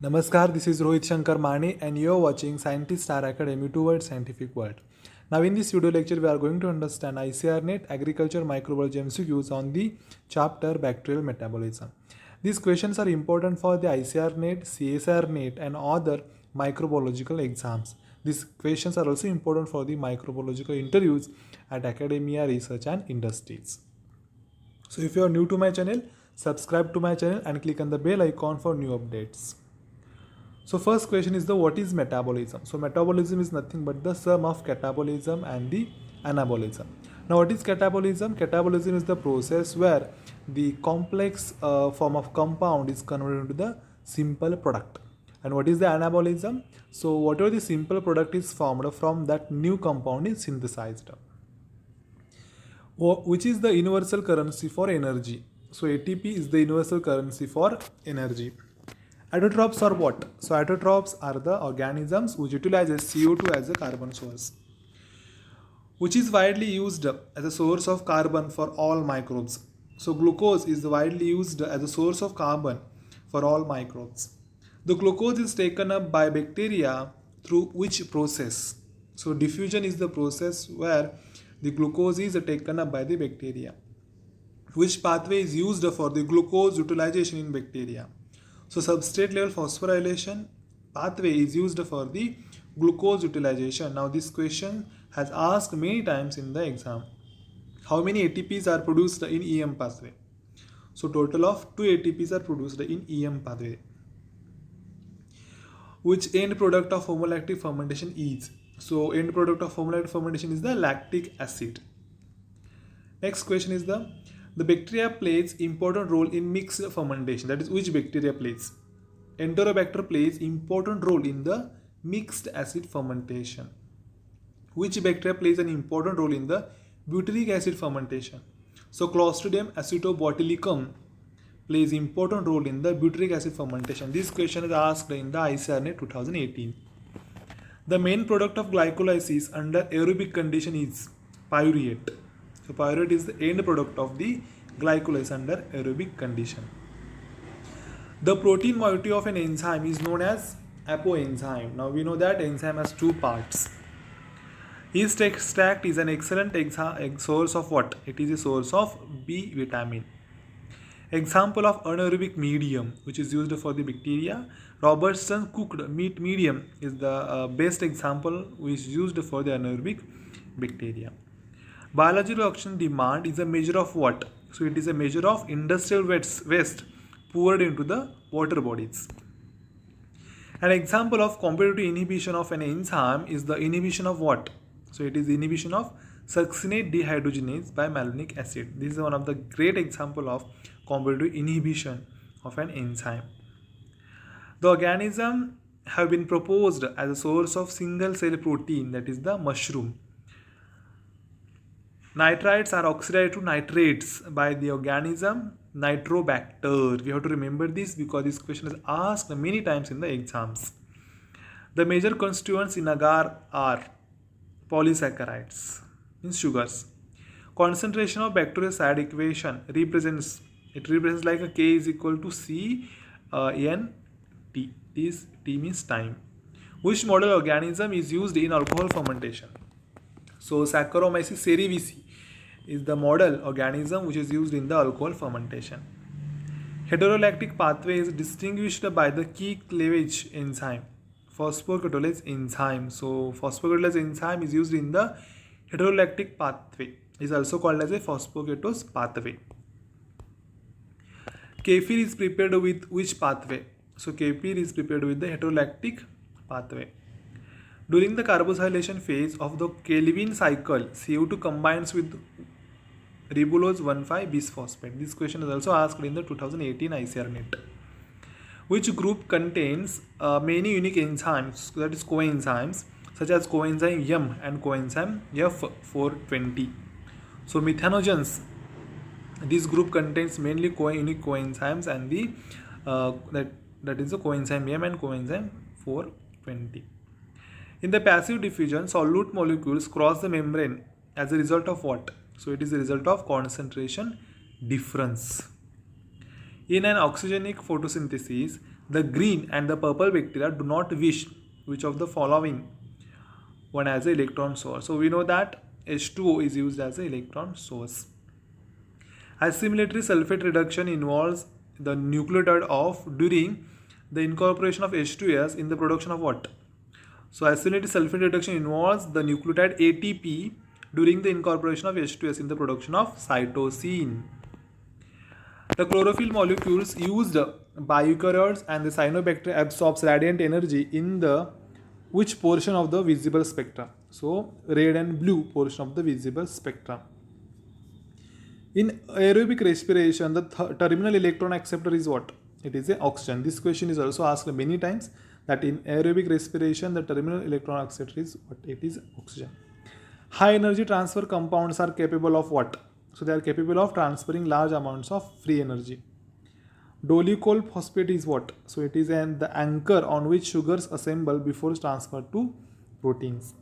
Namaskar, this is Rohit Shankar Mani and you are watching Scientist Star Academy towards scientific world. Now in this video lecture we are going to understand ICR-NET Agriculture Microbiology MCQs on the chapter Bacterial Metabolism. These questions are important for the ICR-NET, CSR-NET and other microbiological exams. These questions are also important for the microbiological interviews at academia, research and industries. So if you are new to my channel, subscribe to my channel and click on the bell icon for new updates. So first question is the what is metabolism? So metabolism is nothing but the sum of catabolism and the anabolism. Now what is catabolism? Catabolism is the process where the complex form of compound is converted into the simple product. And what is the anabolism? So whatever the simple product is formed from that new compound is synthesized. Which is the universal currency for energy? So ATP is the universal currency for energy. Autotrophs are what? So autotrophs are the organisms which utilizes CO2 as a carbon source, which is widely used as a source of carbon for all microbes. So glucose is widely used as a source of carbon for all microbes. The glucose is taken up by bacteria through which process? So diffusion is the process where the glucose is taken up by the bacteria. Which pathway is used for the glucose utilization in bacteria? So substrate level phosphorylation pathway is used for the glucose utilization. Now this question has asked many times in the exam. How many ATPs are produced in EM pathway? So total of 2 ATPs are produced in EM pathway. Which end product of homolactic fermentation is? So end product of homolactic fermentation is the lactic acid. Next question is the bacteria plays important role in mixed fermentation. That is, which bacteria plays? Enterobacter plays important role in the mixed acid fermentation. Which bacteria plays an important role in the butyric acid fermentation? So Clostridium acetobotulicum plays important role in the butyric acid fermentation. This question is asked in the ICR-NET 2018. The main product of glycolysis under aerobic condition is pyruvate. So pyruvate is the end product of the glycolysis under aerobic condition. The protein moiety of an enzyme is known as apoenzyme. Now we know that enzyme has two parts. Yeast extract is an excellent source of what? It is a source of B vitamin. Example of anaerobic medium which is used for the bacteria. Robertson cooked meat medium is the best example which is used for the anaerobic bacteria. Biological oxygen demand is a measure of what? So it is a measure of industrial waste poured into the water bodies. An example of competitive inhibition of an enzyme is the inhibition of what? So it is the inhibition of succinate dehydrogenase by malonic acid. This is one of the great example of competitive inhibition of an enzyme. The organism have been proposed as a source of single cell protein, that is the mushroom. Nitrites are oxidized to nitrates by the organism Nitrobacter. We have to remember this because this question is asked many times in the exams. The major constituents in agar are polysaccharides, means sugars. Concentration of bactericide equation represents like a K is equal to C N T. This T means time. Which model organism is used in alcohol fermentation? So Saccharomyces cerevisiae is the model organism which is used in the alcohol fermentation. Heterolactic pathway is distinguished by the key cleavage enzyme, phosphocatalysis enzyme. So phosphocatalysis enzyme is used in the heterolactic pathway. It is also called as a phosphoketos pathway. Kefir is prepared with which pathway? So kefir is prepared with the heterolactic pathway. During the carboxylation phase of the Calvin cycle, CO2 combines with ribulose 1,5 bisphosphate. This question is also asked in the 2018 ICR-NET. Which group contains many unique enzymes, that is coenzymes, such as coenzyme M and coenzyme F420. So methanogens, this group contains mainly unique coenzymes and the that is the coenzyme M and coenzyme 420. In the passive diffusion, solute molecules cross the membrane as a result of what? So it is the result of concentration difference. In an oxygenic photosynthesis, The green and the purple bacteria do not wish which of the following one as an electron source. So we know that H2O is used as an electron source. Assimilatory sulfate reduction involves the nucleotide of during the incorporation of H2S in the production of what? So assimilatory sulfate reduction involves the nucleotide ATP during the incorporation of H2S in the production of cytosine. The chlorophyll molecules used by eukaryotes and the cyanobacteria absorbs radiant energy in the which portion of the visible spectrum? So red and blue portion of the visible spectrum. In aerobic respiration, the terminal electron acceptor is what? It is a oxygen. This question is also asked many times, that in aerobic respiration, the terminal electron acceptor is what? It is oxygen. High energy transfer compounds are capable of what? So they are capable of transferring large amounts of free energy. Dolichol phosphate is what? So it is the anchor on which sugars assemble before transfer to proteins.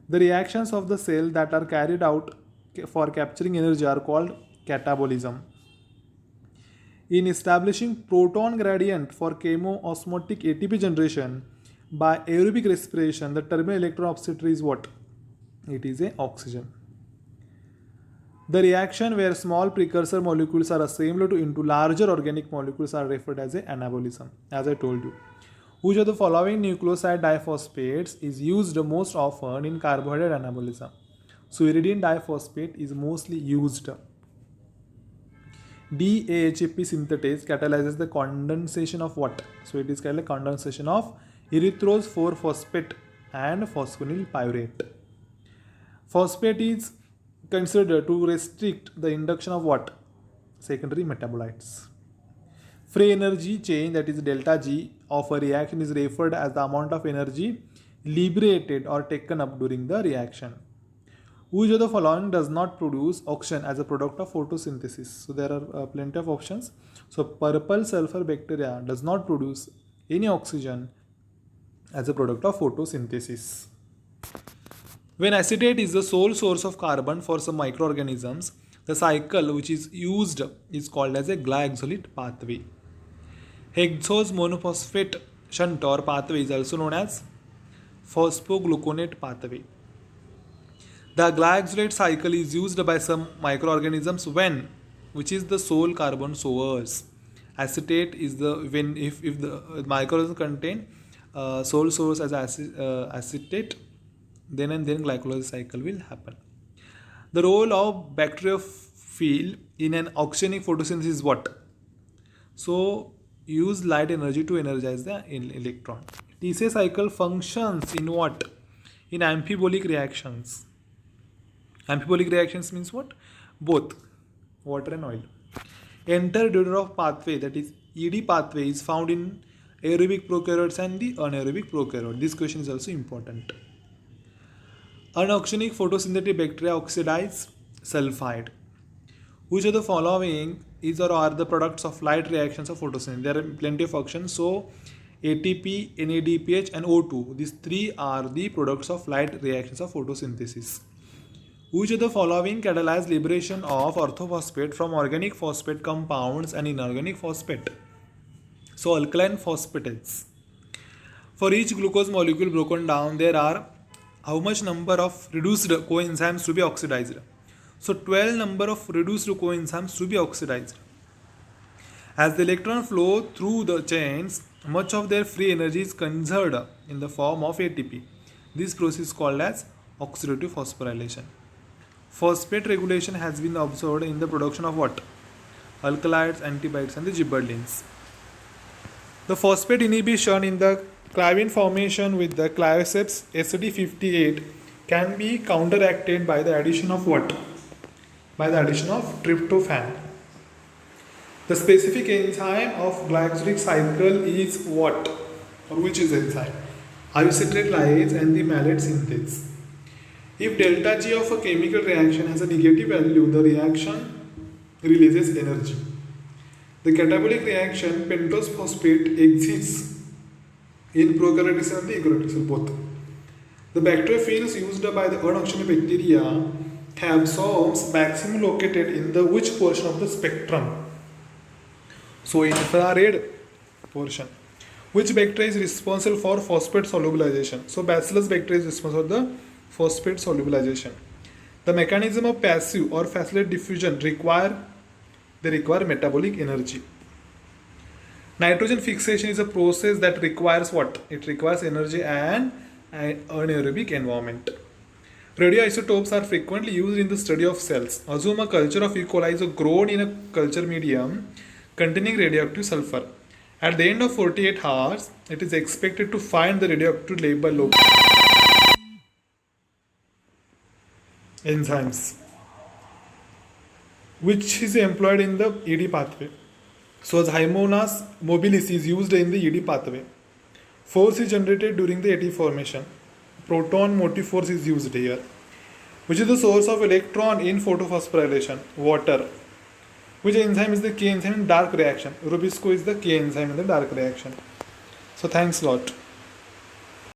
The reactions of the cell that are carried out for capturing energy are called catabolism. In establishing proton gradient for chemoosmotic ATP generation by aerobic respiration, the terminal electron acceptor is what? It is a oxygen. The reaction where small precursor molecules are assembled into larger organic molecules are referred as a anabolism, as I told you. Which of the following nucleoside diphosphates is used most often in carbohydrate anabolism? So iridium diphosphate is mostly used. DAHP synthetase catalyzes the condensation of what? So it is called a condensation of erythrose 4-phosphate and phosphonyl pyruvate. Phosphate is considered to restrict the induction of what? Secondary metabolites. Free energy change, that is delta G, of a reaction is referred as the amount of energy liberated or taken up during the reaction. Which of the following does not produce oxygen as a product of photosynthesis? So there are plenty of options. So purple sulfur bacteria does not produce any oxygen as a product of photosynthesis. When acetate is the sole source of carbon for some microorganisms, the cycle which is used is called as a glyoxylate pathway. Hexose monophosphate shunt or pathway is also known as phosphogluconate pathway. The glyoxylate cycle is used by some microorganisms when, which is the sole carbon source. Acetate is the when if the microorganisms contain sole source as acetate, then and then glycolysis cycle will happen. The role of bacteriophile in an oxygenic photosynthesis is what? So use light energy to energize the electron. TCA cycle functions in what? In amphibolic reactions. Amphibolic reactions means what? Both water and oil. Enter-Dodorov pathway, that is ED pathway, is found in aerobic prokaryotes and the anaerobic prokaryote. This question is also important. Unoxygenic photosynthetic bacteria oxidize sulfide. Which of the following is or are the products of light reactions of photosynthesis? There are plenty of options. So ATP, NADPH and O2. These three are the products of light reactions of photosynthesis. Which of the following catalyze liberation of orthophosphate from organic phosphate compounds and inorganic phosphate? So alkaline phosphatates. For each glucose molecule broken down, there are how much number of reduced coenzymes to be oxidized? So 12 number of reduced coenzymes to be oxidized. As the electron flow through the chains, much of their free energy is conserved in the form of ATP. This process is called as oxidative phosphorylation. Phosphate regulation has been observed in the production of what? Alkaloids, antibiotics and the gibberellins. The phosphate inhibition in the clavin formation with the Clavoseps SD58 can be counteracted by the addition of what? By the addition of tryptophan. The specific enzyme of glyoxylic cycle is what? Or which is enzyme? Isocytrate lyase and the malate synthase. If delta G of a chemical reaction has a negative value, the reaction releases energy. The catabolic reaction pentose phosphate exists in prokaryotic cell and the eukaryotic cell both. The bacteriophils used by the unoxygenic bacteria absorbs maximum located in the which portion of the spectrum? So infrared portion. Which bacteria is responsible for phosphate solubilization? So Bacillus bacteria is responsible for the phosphate solubilization. The mechanism of passive or facilitated diffusion require metabolic energy. Nitrogen fixation is a process that requires what? It requires energy and an anaerobic environment. Radioisotopes are frequently used in the study of cells. Assume a culture of E. coli is grown in a culture medium containing radioactive sulfur. At the end of 48 hours, it is expected to find the radioactive label enzymes, which is employed in the ED pathway. So Zymonas mobilis is used in the ED pathway. Force is generated during the AT formation. Proton motive force is used here. Which is the source of electron in photophosphorylation? Water. Which enzyme is the key enzyme in dark reaction? Rubisco is the key enzyme in the dark reaction. So thanks a lot.